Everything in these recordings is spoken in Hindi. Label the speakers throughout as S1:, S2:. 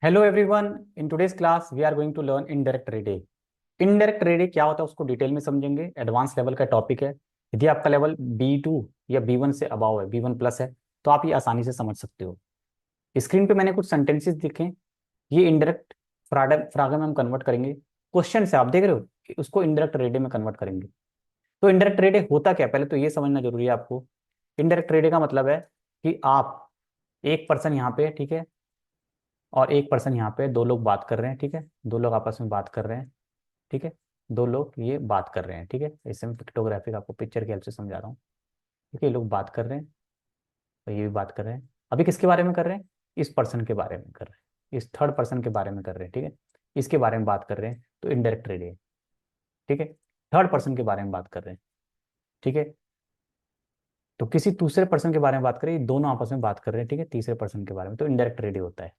S1: Hello everyone, in today's class we are going to learn indirect रेडे। इनडायरेक्ट रेडे क्या होता है उसको डिटेल में समझेंगे। एडवांस लेवल का टॉपिक है। यदि आपका लेवल B2 या B1 से अबाव है, B1 प्लस है, तो आप ये आसानी से समझ सकते हो। स्क्रीन पे मैंने कुछ सेंटेंसेस लिखे। ये इनडायरेक्ट फ्रागे में हम कन्वर्ट करेंगे। क्वेश्चन से आप देख रहे हो कि उसको इनडायरेक्ट रेडे में कन्वर्ट करेंगे। तो इनडायरेक्ट रेडे होता क्या है, पहले तो ये समझना जरूरी है आपको। इनडायरेक्ट रेडे का मतलब है कि आप एक पर्सन यहाँ पे, ठीक है, और एक पर्सन यहाँ पे, दो लोग बात कर रहे हैं, ठीक है, दो लोग आपस में बात कर रहे हैं, ठीक है, दो लोग ये बात कर रहे हैं, ठीक है। इससे मैं पिक्टोग्राफिक आपको पिक्चर की हेल्प से समझा रहा हूँ। ठीक है, ये लोग बात कर रहे हैं और ये भी बात कर रहे हैं। अभी किसके बारे में कर रहे हैं? इस पर्सन के बारे में कर रहे हैं, इस थर्ड पर्सन के बारे में कर रहे हैं, ठीक है, इसके बारे में बात कर रहे हैं, तो इनडायरेक्ट रेड है। ठीक है, थर्ड पर्सन के बारे में बात कर रहे हैं, ठीक है। तो किसी दूसरे पर्सन के बारे में बात करें, ये दोनों आपस में बात कर रहे हैं, ठीक है, तीसरे पर्सन के बारे में, तो इनडायरेक्ट रेड होता है।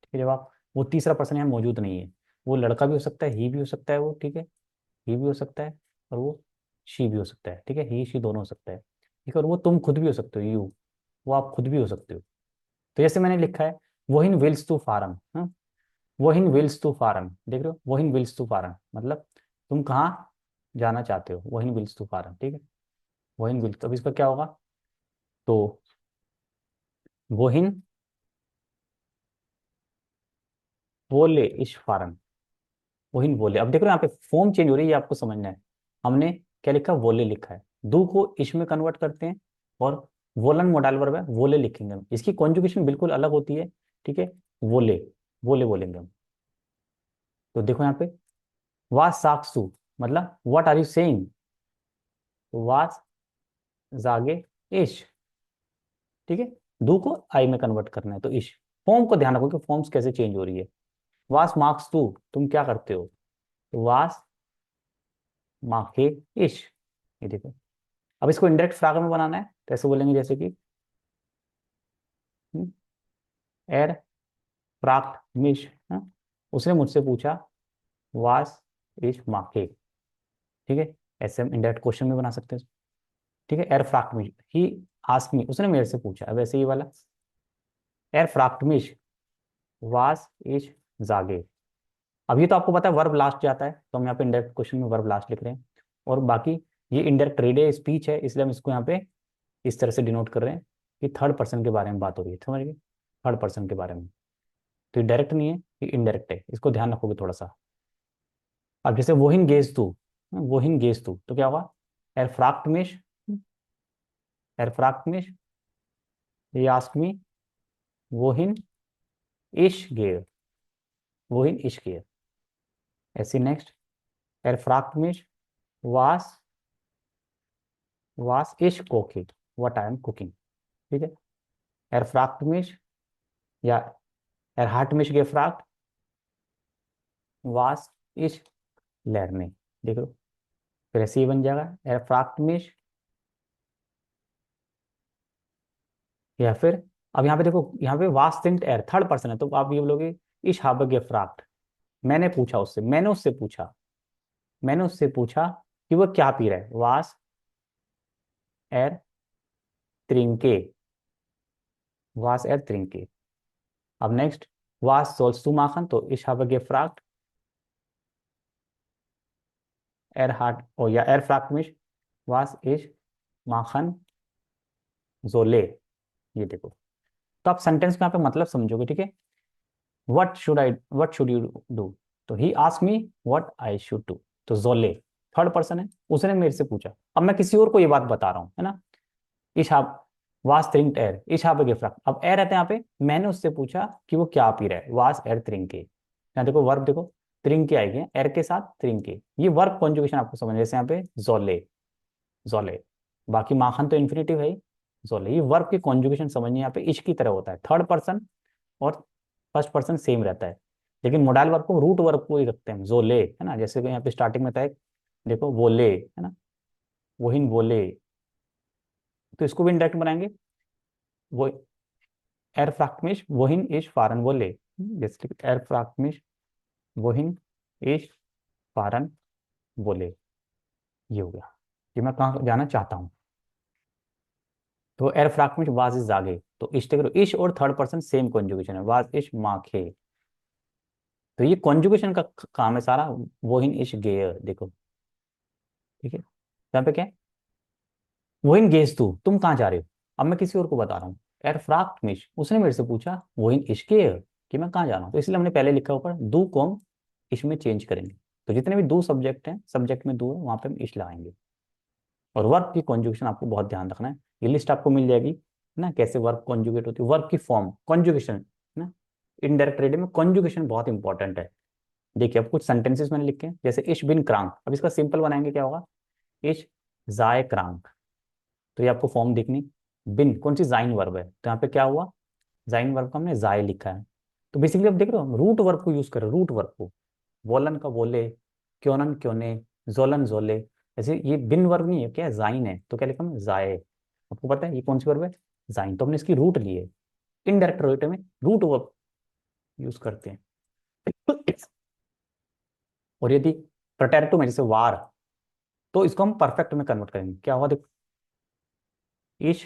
S1: ठीक है, जब आप, वो तीसरा पर्सन यहाँ मौजूद नहीं है, वो लड़का भी हो सकता है, ही भी हो सकता है वो, ठीक है, ही भी हो सकता है, और वो शी भी हो सकता है, ठीक है, ही शी दोनों हो सकता है, ठीक है, और वो तुम खुद भी हो सकते हो, यू, वो आप खुद भी हो सकते हो। तो जैसे मैंने लिखा है, वोहिन विल्स टू फारम, हाँ, वोहिन विल्स टू फारम, देख रहे हो, वोहिन विल्स टू फारम मतलब तुम कहाँ जाना चाहते हो, वोहिन विल्स टू फारम, ठीक है, वोहिन विल्स, तो अब इसका क्या होगा, तो वोहिन वोले इश फारम, वोहिन वोले। अब देखो यहाँ पे फॉर्म चेंज हो रही है, ये आपको समझना है। हमने क्या लिखा, वोले लिखा है, दो को इश में कन्वर्ट करते हैं, और वोलन मोडाल वर्ब है, वोले लिखेंगे हम, इसकी कॉन्जुगेशन बिल्कुल अलग होती है, ठीक है, वोले, वोले बोलेंगे हम। तो देखो यहाँ पे, वास साक्सू मतलब व्हाट आर यू सेइंग, वास जागे इश, ठीक है, दो को आई में कन्वर्ट करना है, तो इश। फॉर्म को ध्यान रखो कि फॉर्म्स कैसे चेंज हो रही है। वास मार्क्स टू, तुम क्या करते हो, तो वास मार्के इश, ये देखो। अब इसको इंडायरेक्ट फ्राग में बनाना है, तो ऐसे बोलेंगे जैसे कि एर फ्राक्ट मिश, उसने मुझसे पूछा वास इश मार्के, ठीक है, ऐसे हम इंडायरेक्ट क्वेश्चन में बना सकते हैं। ठीक है, एर फ्राक्ट मिश, ही आस्क मी, उसने मेरे से पूछा। अब ऐसे ही वाला, एर फ्राक्ट मिश वास इश जागे। अब ये तो आपको पता है वर्ब लास्ट जाता है, तो हम यहाँ पे इंडायरेक्ट क्वेश्चन में वर्ब लास्ट लिख रहे हैं। और बाकी ये इंडायरेक्ट रेडे स्पीच है, इसलिए हम इसको यहाँ पे इस तरह से डिनोट कर रहे हैं कि थर्ड पर्सन के बारे में बात हो रही है, समझ गए, थर्ड पर्सन के बारे में। तो ये डायरेक्ट नहीं है, ये इनडायरेक्ट है, इसको ध्यान रखोगे थोड़ा सा। अब जैसे वोहिन गेज तू, वोहिन गेज तू, तो क्या होगा, एर फ्राक्ट मिश, एर फ्राक्ट मिश, ये आस्क मी, वोहिन इश गेव, वोहिन इश गेव। ऐसे नेक्स्ट, एर फ्राक्ट मिश वास, वास इश cooking, what I am cooking, ठीक है। एर फ्राक्ट मिश, या एर heart मिश gefragt was ich lerne, देखो, फिर ऐसे ही बन जाएगा, एर फ्राक्ट मिश, या फिर, अब यहाँ पे देखो, यहाँ पे वास सिंट एर थर्ड पर्सन है, तो आप ये बोलोगे इश habe gefragt, मैंने पूछा उससे, मैंने उससे पूछा, मैंने उससे पूछा कि वो क्या पी रहा है, वास एर त्रिंके, वास एर त्रिंके। अब नेक्स्ट, वास सोल्स टू माखन, तो इश habe gefragt एर हार्ट, ओ या एर फ्राक्ट मिश वास इश माखन जोले, ये देखो। तो आप सेंटेंस में यहाँ पे मतलब समझोगे, ठीक है। वट शुड यू डू, तो he ask me what I should do, तो जोले थर्ड पर्सन है, उसने मेरे से पूछा। अब मैं किसी और को ये बात बता रहा हूँ, है ना। इश हाब वास त्रिंक्ट एर, इश हाब गेफ्रॉक, अब एर रहता है यहाँ पे, मैंने उससे पूछा कि वो क्या पी रहा है, वास एर त्रिंके। यहाँ देखो वर्ब देखो, त्रिंके आएगी एर के साथ, त्रिंके, ये वर्ब कॉन्जुगेशन आपको समझ, जैसे यहाँ पे जोले, जोले, बाकी माखन तो इन्फिनेटिव है ही, जोले, ये वर्ब की कॉन्जुगेशन समझनी, यहाँ पे इश की तरह होता है, थर्ड पर्सन और फर्स्ट पर्सन सेम रहता है, लेकिन मोडाल वर्ब को, रूट वर्ब को ही रखते हैं, जो ले, है ना, जैसे कि यहाँ पे स्टार्टिंग में था एक, देखो वो ले, है ना, वोहिन वो ले, तो इसको भी इंडायरेक्ट बनाएंगे, वो एर फ्राक्टमिश वोहिन इश फारन वो ले, जैसे एर फ्राक्टमिश वोहिन इश फारन वो ले, ये हो गया कि मैं कहाँ जाना चाहता हूँ। तो एर फ्राक्टमिश वाज इज जागे, तो इश, देखो इश और थर्ड पर्सन सेम कॉन्जुगेशन है, वाज इश माखे, तो ये कॉन्जुगेशन का काम है सारा। वोहिन इश गेयर, देखो ठीक है, यहाँ पे क्या है, वोहिन गेस तू, तुम कहाँ जा रहे हो। अब मैं किसी और को बता रहा हूँ, एर फ्राक्ट मिश, उसने मेरे से पूछा वोहिन इश गेयर, कि मैं कहाँ जा रहा हूँ, तो इसलिए हमने पहले लिखा ऊपर दू को हम इसमें चेंज करेंगे। तो जितने भी दो सब्जेक्ट हैं, सब्जेक्ट में दो है, वहां पे हम इश लगाएंगे। और वर्ब की कॉन्जुगेशन आपको बहुत ध्यान रखना है, ये लिस्ट आपको मिल जाएगी ना, कैसे वर्ब कॉन्जुगेट होती है, वर्ब की फॉर्म कॉन्जुगेशन ना। इनडायरेक्ट रीडिंग में कॉन्जुगेशन बहुत इंपॉर्टेंट है। देखिए अब कुछ सेंटेंसेस मैंने लिखे हैं, जैसे इश बिन क्रांक, अब इसका सिंपल बनाएंगे क्या होगा, इश जाए क्रांक। तो ये आपको फॉर्म देखनी, बिन कौन सी जाइन वर्ब है, तो यहाँ पे क्या हुआ, जाइन वर्ब का हमने जाए लिखा है। तो बेसिकली अब देख रहे हो हम रूट वर्ब को यूज कर रहे हैं, रूट वर्ब को, वोलन का वोले, क्योनन क्योने, जोलन जोले। ऐसे ये बिन वर्ब नहीं है, क्या है, जाइन है, तो क्या लिखा हमने, जाए। आपको पता है ये कौन सी वर्ब है, जाइन, तो हमने इसकी रूट ली है। इनडायरेक्ट रेट में रूट वर्ब यूज करते हैं। और यदि प्रटेरिटो में जैसे वार, तो इसको हम परफेक्ट में कन्वर्ट करेंगे, क्या होगा देखो, इश,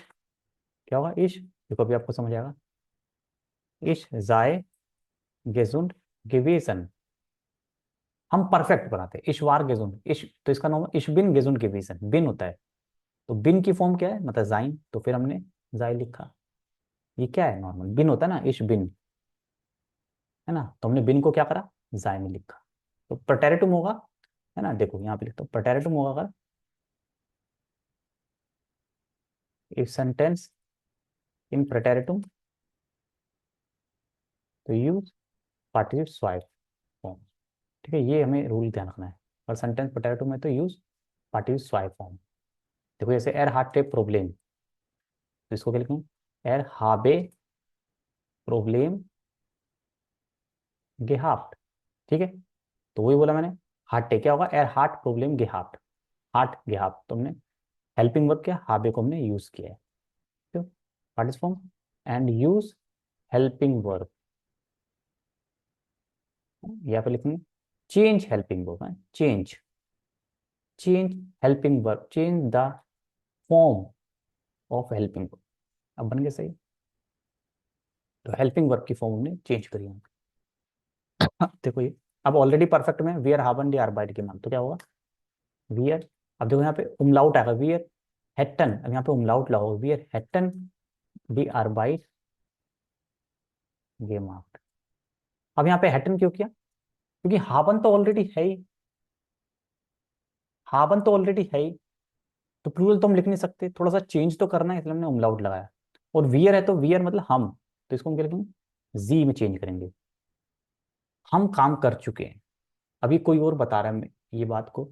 S1: क्या होगा इश, देखो अभी आपको समझ आएगा, इश जाए गेजुंड गेवेसन, हम परफेक्ट बनाते हैं, इशवार गेजुंड इश, तो इसका नाम है इश बिन गेजुंड गेवेसन, बिन होता है, तो बिन की फॉर्म क्या है, मतलब जाइन, तो फिर हमने जाए लिखा। ये क्या है, नॉर्मल बिन होता है ना, इश बिन, है ना, तो हमने बिन को क्या करा, जाए में लिखा। तो प्रटेरिटुम होगा, है ना, देखो यहाँ पे लिखता हूँ, प्रटेरिटुम होगा अगर इफ सेंटेंस इन प्रटेरिटुम, तो यूज पार्टिसिपिल स्वाइप फॉर्म। ठीक है, ये हमें रूल ध्यान रखना है, और सेंटेंस पोटैटो में तो यूज पार्टिसिपल स्वाइप फॉर्म। देखो जैसे एर हार्टे प्रॉब्लम, तो इसको क्या लिखूं, एर हाबे प्रॉब्लम गेहाफ्ट। ठीक है, तो वही बोला मैंने, हार्टे क्या होगा, एर हार्ट प्रॉब्लम गेहाफ्ट, हार्ट गेहाफ्ट, तो हमने हेल्पिंग वर्ब क्या, हाबे को हमने यूज किया है, तो participle form and use helping verb, यहाँ पे लिखेंगे चेंज हेल्पिंग वर्ब है, change, change helping verb, change the form of helping verb. अब बन गया सही, तो हेल्पिंग वर्ब की फॉर्म हमने चेंज करी है। देखो ये अब ऑलरेडी परफेक्ट में वियर हाबन डी आर्बाइट के नाम, तो क्या होगा, वियर, अब देखो यहाँ पे उमलाउट आएगा, वियर हेटन, अब यहाँ पे उमलाउट लगाओगे, वियर हेटन डी आर्बाइट गे मार्क्ट। अब यहाँ पे हेटन क्यों किया, क्योंकि हाबन तो ऑलरेडी है ही, हाबन तो ऑलरेडी है ही, तो प्लूरल तो हम लिख नहीं सकते, थोड़ा सा चेंज तो करना है, इसलिए हमने उमलाउट लगाया। और वियर है तो वियर मतलब हम, तो इसको हम क्या लिखेंगे, जी में चेंज करेंगे, हम काम कर चुके हैं। अभी कोई और बता रहा है ये बात को,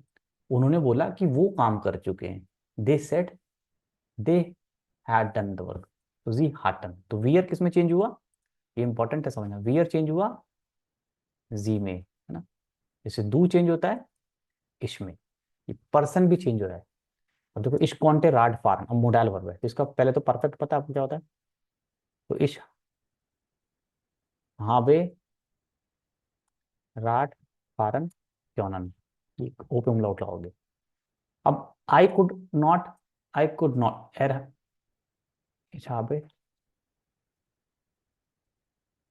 S1: उन्होंने बोला कि वो काम कर चुके हैं, they said they had done the work, तो जी हैड डन, तो वियर किस में चेंज हुआ, ये इंपॉर्टेंट है समझना, वियर चेंज हुआ जी में, है ना, जैसे दू चेंज होता है इसमें, ये पर्सन भी चेंज हो रहा है। अब देखो इश कॉन्टे राड फार्म, अब मोडाल वर्ब है, तो इसका पहले तो परफेक्ट पता है आपको क्या होता है, तो इश हाबे राड फारन क्योंन, ये ओ पे umlaut लगाओगे। अब आई कुड नॉट एर इश हाबे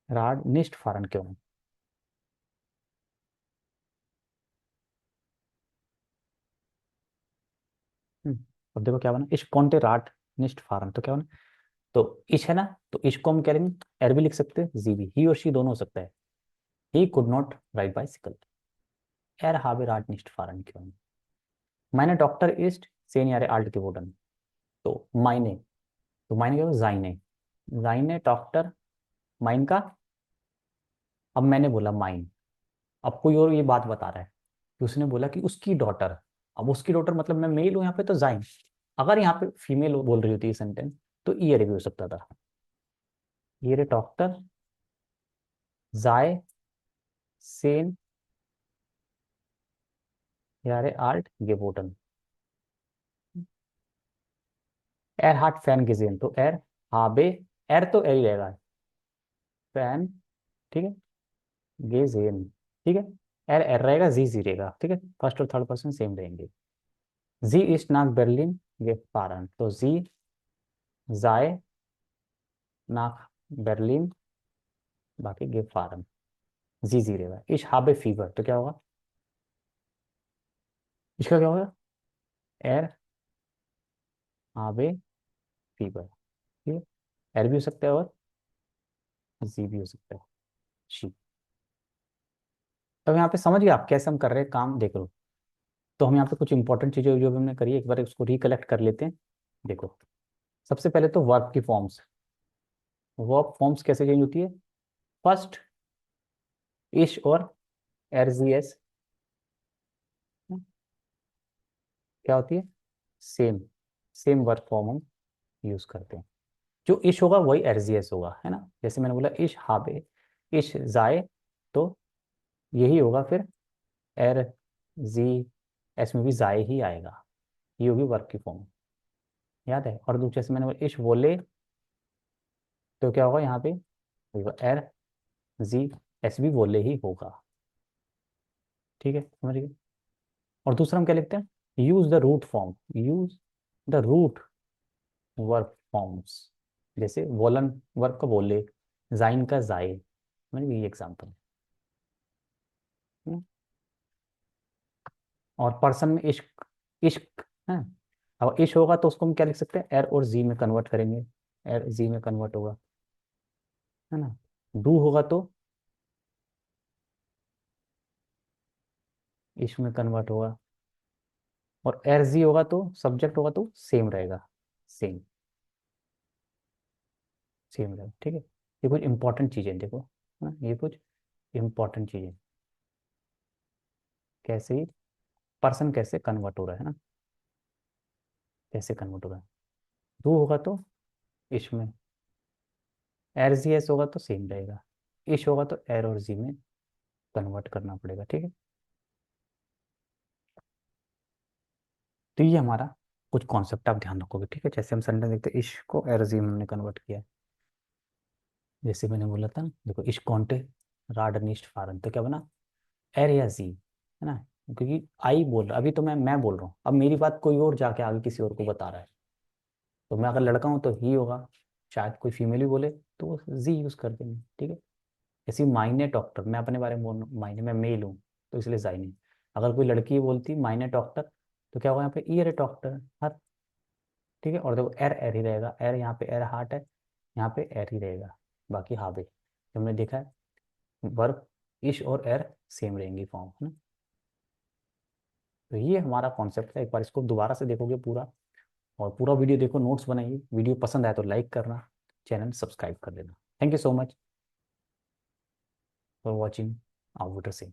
S1: राड निस्ट फारन क्यों, अब देखो क्या बना, इश कॉन्टे राट निस्ट फारन, तो क्या बना, तो इश है ना, तो इश को हम कह लेंगे एर भी लिख सकते हैं, जी भी, ही और शी दोनों हो सकता है, he could not ride bicycle, एर हाबे राट निस्ट फारन क्यों, मैंने डॉक्टर इस्ट सेन यारे आल्ट के वोडन, तो मायने, तो मायने क्या होगा, जाइने, जाइने डॉक्टर माइन का, अब मैंने बोला माइन, अब कोई और ये बात बता रहा है कि उसने बोला कि उसकी डॉटर, अब उसकी डॉटर मतलब मैं मेल हूं यहाँ पे, तो जाइन, अगर यहाँ पे फीमेल बोल रही होती है सेंटेंस, तो ईयर भी हो सकता था, ईयर डॉक्टर जाए सेन यारे आल्ट गेबोटन, एर हार्ट फैन गेजेन, तो एर हाबे, एर तो एर ही रहेगा, फैन, ठीक है, गेजेन, ठीक है, एर एर रहेगा, जी रहेगा, ठीक है, फर्स्ट और थर्ड पर्सन सेम रहेंगे, जी इस्ट नाक बर्लिन गे फारन, तो जी जाए नाक बर्लिन बाकी गे फारन, जी रहेगा। इश हाबे फीवर तो क्या होगा, इसका क्या होगा, एर हाबे फीवर। ठीक है, एर भी हो सकता है और जी भी हो सकता है, शी। अब यहाँ पे समझ गए आप कैसे हम कर रहे हैं काम, देख लो। तो हम यहाँ पे कुछ इंपॉर्टेंट चीजें जो भी हमने करी है एक बार उसको रिकलेक्ट कर लेते हैं। देखो, सबसे पहले तो वर्ब की फॉर्म्स, वर्ब फॉर्म्स कैसे चेंज होती है। फर्स्ट, इश और एरजीएस क्या होती है, सेम, सेम वर्ब फॉर्म हम यूज करते हैं। जो इश होगा वही एरजीएस होगा, है ना। जैसे मैंने बोला इश हाबे, इश जाए, तो यही होगा फिर एर जी एस में भी जाए ही आएगा, ये होगी वर्ब की फॉर्म, याद है। और दूसरे से मैंने बोला इश बोले, तो क्या होगा यहाँ पे, एर जी एस भी बोले ही होगा। ठीक है, समझ गए। और दूसरा हम क्या लिखते हैं, use the root form, use the root verb forms. जैसे वोलन वर्ब का बोले, जाइन का जाए, मैंने ये एग्जाम्पल। और पर्सन में इश्क, इश्क है। अब इश होगा तो उसको हम क्या लिख सकते हैं, एर और जी में कन्वर्ट करेंगे, एर जी में कन्वर्ट होगा, है ना। डू होगा तो इश में कन्वर्ट होगा, और एर जी होगा तो सब्जेक्ट होगा तो सेम रहेगा, सेम, सेम रहेगा। ठीक है, ये कुछ इंपॉर्टेंट चीजें देखो, है ना, ये कुछ इंपॉर्टेंट चीजें, कैसे पर्सन कैसे कन्वर्ट हो रहा है ना, कैसे कन्वर्ट हो रहा है। डू होगा तो इश में, एर जी एस होगा तो सेम रहेगा, इश होगा तो एर और जी में कन्वर्ट करना पड़ेगा। ठीक है, तो ये हमारा कुछ कॉन्सेप्ट आप ध्यान रखोगे। ठीक है, जैसे हम सेंटेंस देखते हैं, इश को एर जी में हमने कन्वर्ट किया है। जैसे मैंने बोला था ना, देखो इश कॉन्टे राड निस्ट फारन, तो क्या बना, एर या जी, है ना। क्योंकि आई बोल रहा, अभी तो मैं बोल रहा हूँ, अब मेरी बात कोई और जाके आगे किसी और को बता रहा है, तो मैं अगर लड़का हूँ तो ही होगा, शायद कोई फीमेल भी बोले तो वो जी यूज कर देंगे। ठीक है, जैसे मायने डॉक्टर, मैं अपने बारे में बोल रहा हूँ, मायने मैं मेल हूँ तो इसलिए जाइने। अगर कोई लड़की बोलती मायने डॉक्टर, तो क्या होगा यहाँ पे, ईयर डॉक्टर हर। ठीक है, और देखो एर एर ही रहेगा, एर यहाँ पे एर हार्ट है, यहाँ पे एर ही रहेगा, बाकी हावे। तो हमने देखा है वर्ब इश और एर सेम रहेंगी फॉर्म, है ना। तो ये हमारा कॉन्सेप्ट है, एक बार इसको दोबारा से देखोगे पूरा, और पूरा वीडियो देखो, नोट्स बनाइए। वीडियो पसंद आए तो लाइक करना, चैनल सब्सक्राइब कर देना। Thank you so much for watching our से।